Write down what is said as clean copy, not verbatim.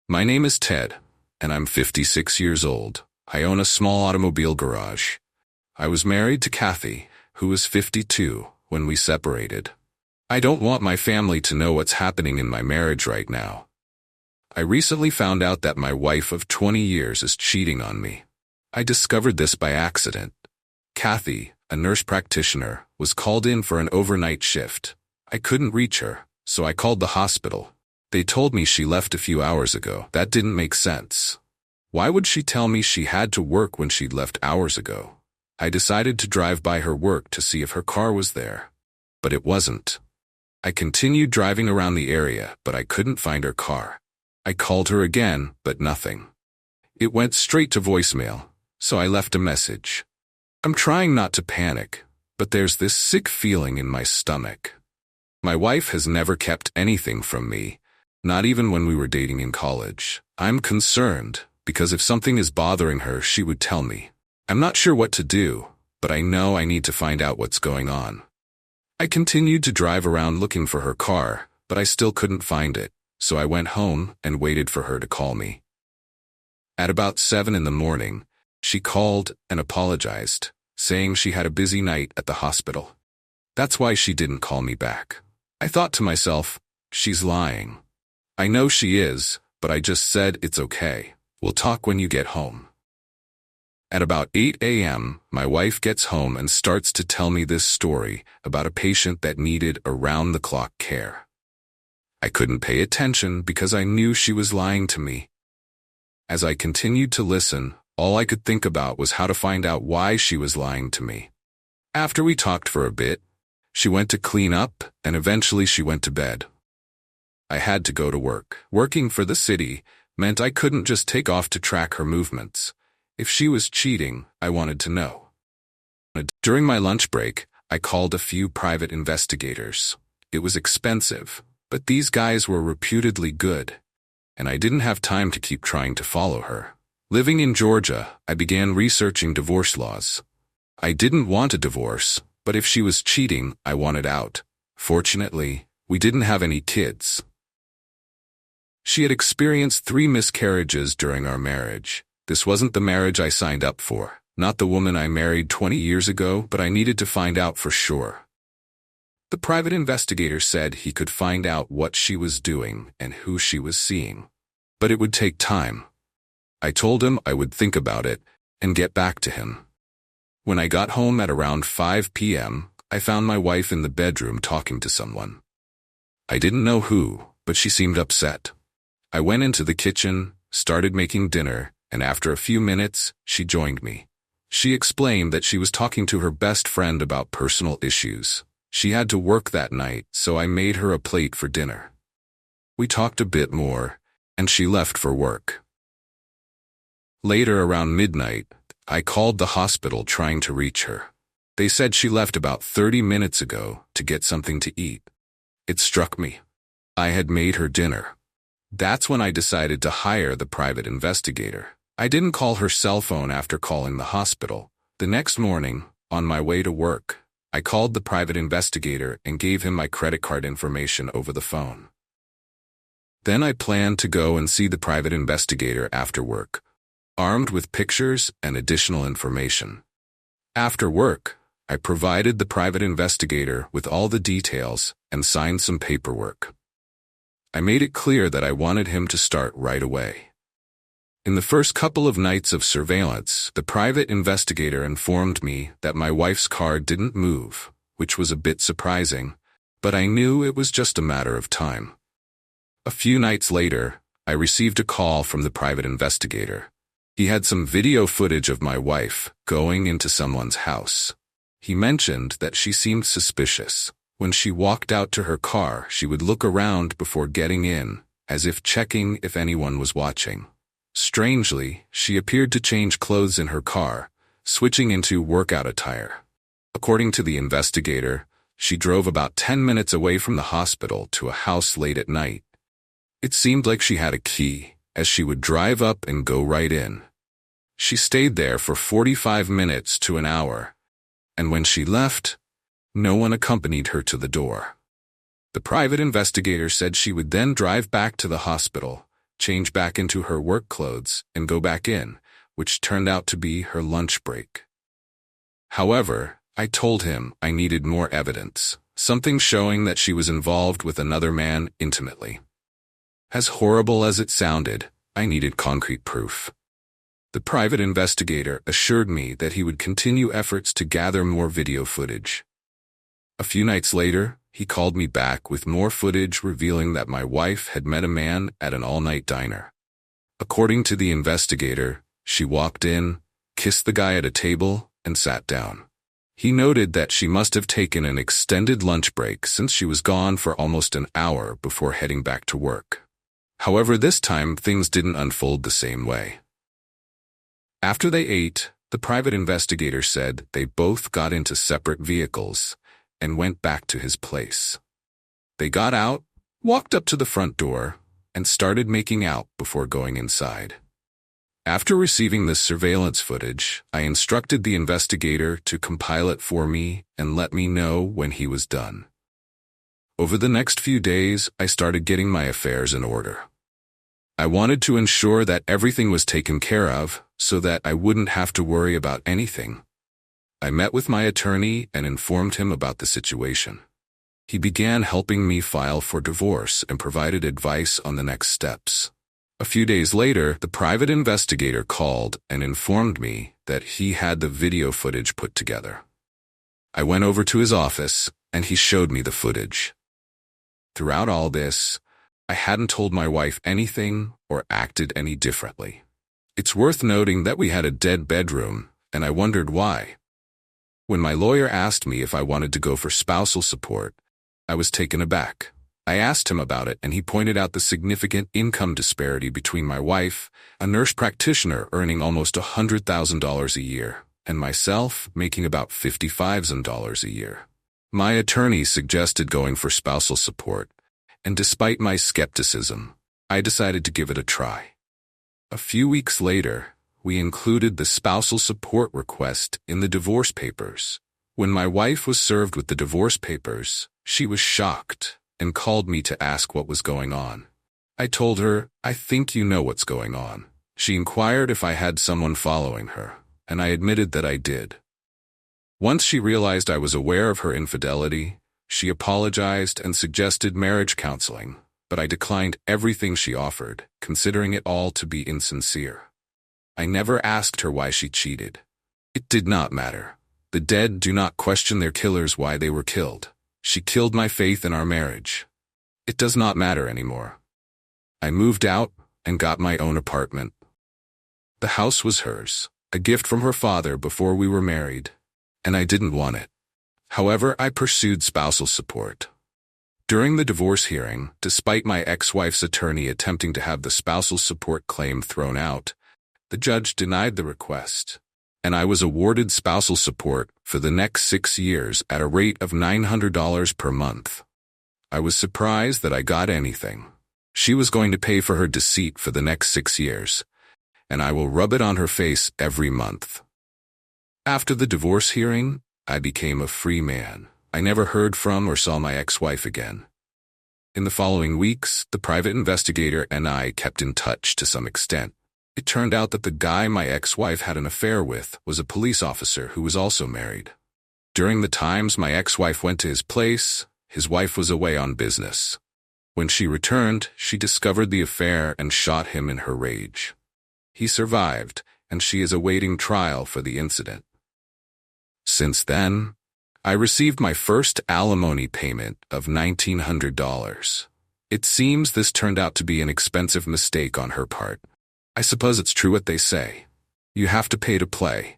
My name is Ted, and I'm 56 years old. I own a small automobile garage. I was married to Kathy, who was 52, when we separated. I don't want my family to know what's happening in my marriage right now. I recently found out that my wife of 20 years is cheating on me. I discovered this by accident. Kathy, a nurse practitioner, was called in for an overnight shift. I couldn't reach her, so I called the hospital. They told me she left a few hours ago. That didn't make sense. Why would she tell me she had to work when she'd left hours ago? I decided to drive by her work to see if her car was there. But it wasn't. I continued driving around the area, but I couldn't find her car. I called her again, but nothing. It went straight to voicemail, so I left a message. I'm trying not to panic, but there's this sick feeling in my stomach. My wife has never kept anything from me, not even when we were dating in college. I'm concerned, because if something is bothering her, she would tell me. I'm not sure what to do, but I know I need to find out what's going on. I continued to drive around looking for her car, but I still couldn't find it, so I went home and waited for her to call me. At about 7 in the morning, she called and apologized, saying she had a busy night at the hospital. That's why she didn't call me back. I thought to myself, she's lying. I know she is, but I just said it's okay. We'll talk when you get home. At about 8 a.m., my wife gets home and starts to tell me this story about a patient that needed around-the-clock care. I couldn't pay attention because I knew she was lying to me. As I continued to listen, all I could think about was how to find out why she was lying to me. After we talked for a bit, she went to clean up, and eventually she went to bed. I had to go to work. Working for the city meant I couldn't just take off to track her movements. If she was cheating, I wanted to know. During my lunch break, I called a few private investigators. It was expensive, but these guys were reputedly good, and I didn't have time to keep trying to follow her. Living in Georgia, I began researching divorce laws. I didn't want a divorce, but if she was cheating, I wanted out. Fortunately, we didn't have any kids. She had experienced 3 miscarriages during our marriage. This wasn't the marriage I signed up for, not the woman I married 20 years ago, but I needed to find out for sure. The private investigator said he could find out what she was doing and who she was seeing, but it would take time. I told him I would think about it and get back to him. When I got home at around 5 p.m., I found my wife in the bedroom talking to someone. I didn't know who, but she seemed upset. I went into the kitchen, started making dinner, and after a few minutes, she joined me. She explained that she was talking to her best friend about personal issues. She had to work that night, so I made her a plate for dinner. We talked a bit more, and she left for work. Later, around midnight, I called the hospital trying to reach her. They said she left about 30 minutes ago to get something to eat. It struck me. I had made her dinner. That's when I decided to hire the private investigator. I didn't call her cell phone after calling the hospital. The next morning, on my way to work, I called the private investigator and gave him my credit card information over the phone. Then I planned to go and see the private investigator after work, armed with pictures and additional information. After work, I provided the private investigator with all the details and signed some paperwork. I made it clear that I wanted him to start right away. In the first couple of nights of surveillance, the private investigator informed me that my wife's car didn't move, which was a bit surprising, but I knew it was just a matter of time. A few nights later, I received a call from the private investigator. He had some video footage of my wife going into someone's house. He mentioned that she seemed suspicious. When she walked out to her car, she would look around before getting in, as if checking if anyone was watching. Strangely, she appeared to change clothes in her car, switching into workout attire. According to the investigator, she drove about 10 minutes away from the hospital to a house late at night. It seemed like she had a key, as she would drive up and go right in. She stayed there for 45 minutes to an hour, and when she left, no one accompanied her to the door. The private investigator said she would then drive back to the hospital, change back into her work clothes, and go back in, which turned out to be her lunch break. However, I told him I needed more evidence, something showing that she was involved with another man intimately. As horrible as it sounded, I needed concrete proof. The private investigator assured me that he would continue efforts to gather more video footage. A few nights later, he called me back with more footage revealing that my wife had met a man at an all-night diner. According to the investigator, she walked in, kissed the guy at a table, and sat down. He noted that she must have taken an extended lunch break since she was gone for almost an hour before heading back to work. However, this time things didn't unfold the same way. After they ate, the private investigator said they both got into separate vehicles and went back to his place. They got out, walked up to the front door, and started making out before going inside. After receiving this surveillance footage, I instructed the investigator to compile it for me and let me know when he was done. Over the next few days, I started getting my affairs in order. I wanted to ensure that everything was taken care of so that I wouldn't have to worry about anything. I met with my attorney and informed him about the situation. He began helping me file for divorce and provided advice on the next steps. A few days later, the private investigator called and informed me that he had the video footage put together. I went over to his office, and he showed me the footage. Throughout all this, I hadn't told my wife anything or acted any differently. It's worth noting that we had a dead bedroom, and I wondered why. When my lawyer asked me if I wanted to go for spousal support, I was taken aback. I asked him about it, and he pointed out the significant income disparity between my wife, a nurse practitioner earning almost $100,000 a year, and myself making about $50,000 a year. My attorney suggested going for spousal support, and despite my skepticism, I decided to give it a try. A few weeks later, we included the spousal support request in the divorce papers. When my wife was served with the divorce papers, she was shocked and called me to ask what was going on. I told her, "I think you know what's going on." She inquired if I had someone following her, and I admitted that I did. Once she realized I was aware of her infidelity, she apologized and suggested marriage counseling, but I declined everything she offered, considering it all to be insincere. I never asked her why she cheated. It did not matter. The dead do not question their killers why they were killed. She killed my faith in our marriage. It does not matter anymore. I moved out and got my own apartment. The house was hers, a gift from her father before we were married, and I didn't want it. However, I pursued spousal support. During the divorce hearing, despite my ex-wife's attorney attempting to have the spousal support claim thrown out, the judge denied the request, and I was awarded spousal support for the next 6 years at a rate of $900 per month. I was surprised that I got anything. She was going to pay for her deceit for the next 6 years, and I will rub it on her face every month. After the divorce hearing, I became a free man. I never heard from or saw my ex-wife again. In the following weeks, the private investigator and I kept in touch to some extent. It turned out that the guy my ex-wife had an affair with was a police officer who was also married. During the times my ex-wife went to his place, his wife was away on business. When she returned, she discovered the affair and shot him in her rage. He survived, and she is awaiting trial for the incident. Since then, I received my first alimony payment of $1,900. It seems this turned out to be an expensive mistake on her part. I suppose it's true what they say. You have to pay to play.